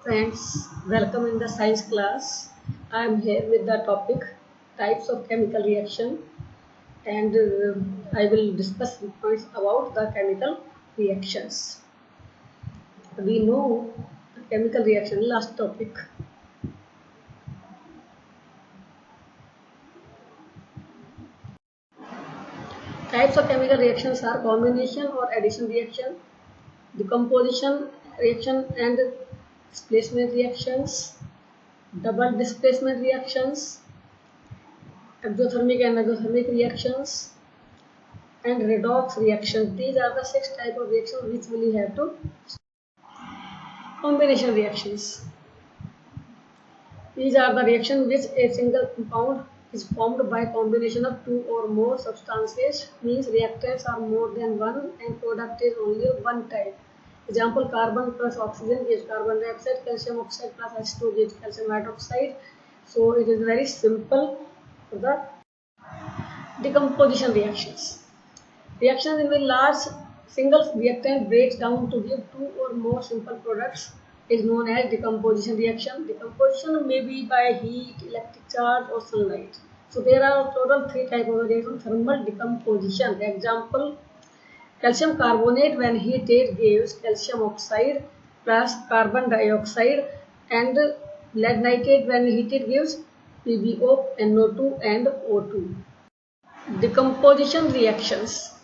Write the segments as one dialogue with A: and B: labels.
A: Friends, welcome in the science class. I am here with the topic types of chemical reaction and I will discuss points about the chemical reactions. We know the chemical reaction, last topic. Types of chemical reactions are combination or addition reaction, decomposition reaction and displacement reactions, double displacement reactions, exothermic and exothermic reactions, and redox reactions. These are the 6 types of reactions which we have to. Combination reactions. These are the reactions which a single compound is formed by combination of two or more substances. Means reactants are more than one and product is only one type. Example: carbon plus oxygen gives carbon dioxide, calcium oxide plus H2 gives calcium hydroxide. So it is very simple for the decomposition reactions. Reactions in which large single reactant breaks down to give two or more simple products is known as decomposition reaction. Decomposition may be by heat, electric charge or sunlight. So there are total 3 types of reaction. Thermal decomposition. Example: calcium carbonate when heated gives calcium oxide plus carbon dioxide, and lead nitrate when heated gives PbO, NO2 and O2. Decomposition reactions.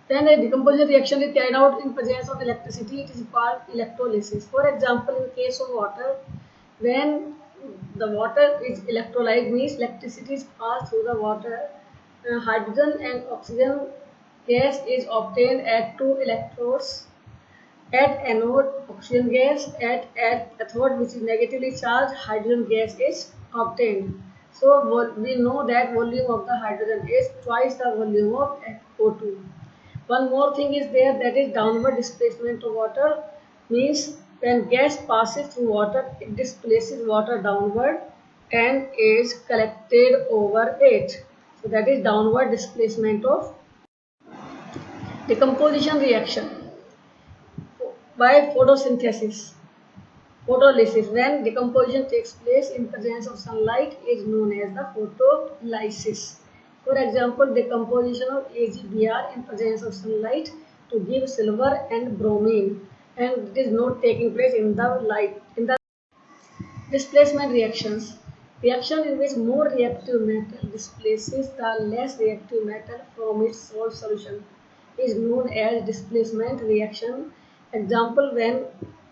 A: When a decomposition reaction is carried out in presence of electricity, it is called electrolysis. For example, in case of water, when the water is electrolyzed, means electricity is passed through the water, hydrogen and oxygen gas is obtained at two electrodes. At anode, oxygen gas; at cathode, which is negatively charged, hydrogen gas is obtained. So we know that volume of the hydrogen is twice the volume of O2. One more thing is there, that is downward displacement of water. Means when gas passes through water, it displaces water downward and is collected over it. So that is downward displacement of decomposition reaction. By photosynthesis. Photolysis. When decomposition takes place in presence of sunlight is known as the photolysis. For example, decomposition of AgBr in presence of sunlight to give silver and bromine, and it is not taking place in the light. In the displacement reactions, reaction in which more reactive metal displaces the less reactive metal from its salt solution is known as displacement reaction. Example: when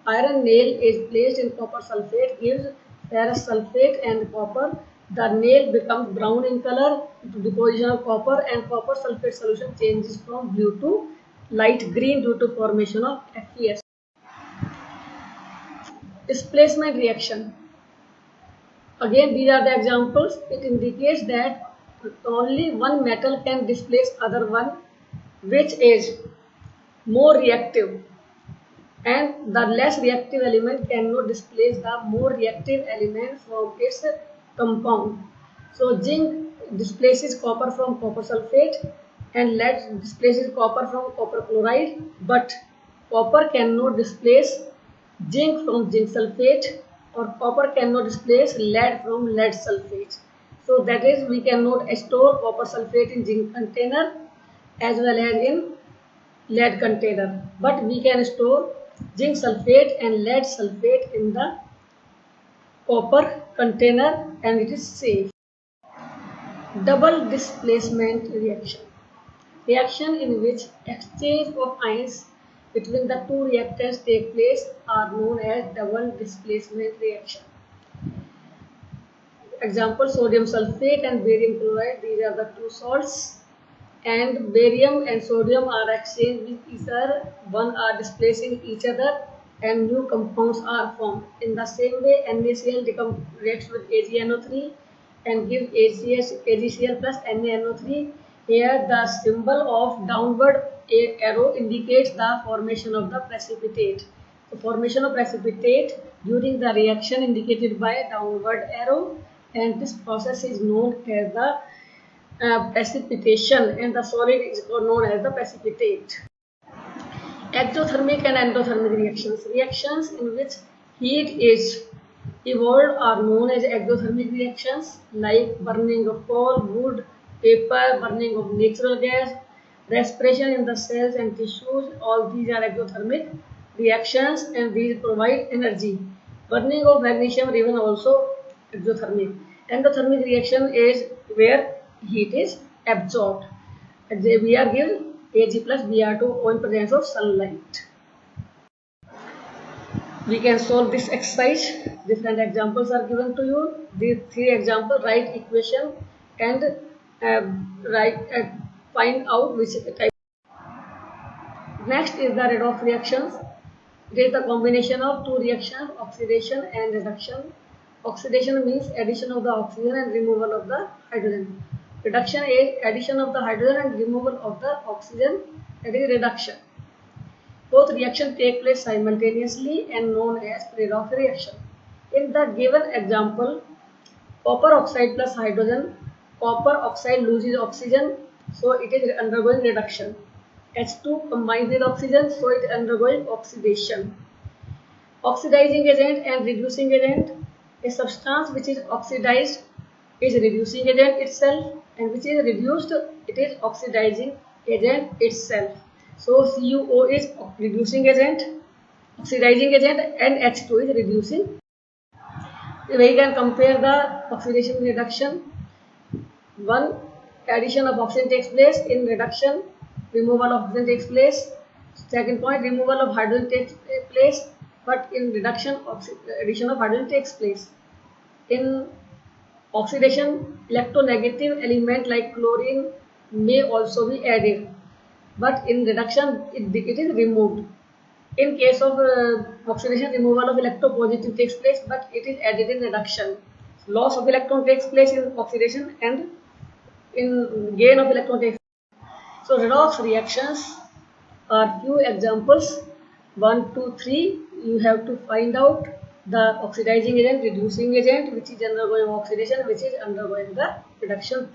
A: iron nail is placed in copper sulfate gives ferrous sulfate and copper, the nail becomes brown in color due to deposition of copper, and copper sulfate solution changes from blue to light green due to formation of FeS. Displacement reaction. Again, these are the examples. It indicates that only one metal can displace other one, which is more reactive, and the less reactive element cannot displace the more reactive element from its compound. So zinc displaces copper from copper sulfate and lead displaces copper from copper chloride, but copper cannot displace zinc from zinc sulfate, or copper cannot displace lead from lead sulfate. So that is, we cannot store copper sulfate in zinc container as well as in lead container, but we can store zinc sulfate and lead sulfate in the copper container and it is safe. Double displacement reaction. Reaction in which exchange of ions between the two reactants take place are known as double displacement reaction. Example: sodium sulfate and barium chloride. These are the two salts, and barium and sodium are exchanged with each other. One are displacing each other and new compounds are formed. In the same way, NaCl reacts with AgNO3 and gives AgCl plus NaNO3. Here the symbol of downward arrow indicates the formation of the precipitate. The formation of precipitate during the reaction indicated by downward arrow, and this process is known as the precipitation, and the solid is known as the precipitate. Exothermic and endothermic reactions. Reactions in which heat is evolved are known as exothermic reactions, like burning of coal, wood, paper, burning of natural gas, respiration in the cells and tissues. All these are exothermic reactions and these provide energy. Burning of magnesium even also exothermic. Endothermic reaction is where heat is absorbed. We are given Ag plus Br2 in presence of sunlight. We can solve this exercise. Different examples are given to you. These three examples, write equation and find out which type. Next is the redox reactions. It is the combination of two reactions, oxidation and reduction. Oxidation means addition of the oxygen and removal of the hydrogen. Reduction is addition of the hydrogen and removal of the oxygen, that is reduction. Both reactions take place simultaneously and known as redox reaction. In the given example, copper oxide plus hydrogen, copper oxide loses oxygen, so it is undergoing reduction. H2 combines with oxygen, so it is undergoing oxidation. Oxidizing agent and reducing agent. A substance which is oxidized is reducing agent itself, and which is reduced, it is oxidizing agent itself. So CuO is reducing agent, oxidizing agent, and H2 is reducing. We can compare the oxidation and reduction. One, addition of oxygen takes place. In reduction, removal of oxygen takes place. Second point, removal of hydrogen takes place, but in reduction, addition of hydrogen takes place. In oxidation, electronegative element like chlorine may also be added, but in reduction it is removed. In case of oxidation, removal of electropositive takes place, but it is added in reduction. Loss of electron takes place in oxidation and in gain of electron takes place. So redox reactions are few examples. 1, 2, 3. You have to find out the oxidizing agent, reducing agent, which is undergoing oxidation, which is undergoing the reduction.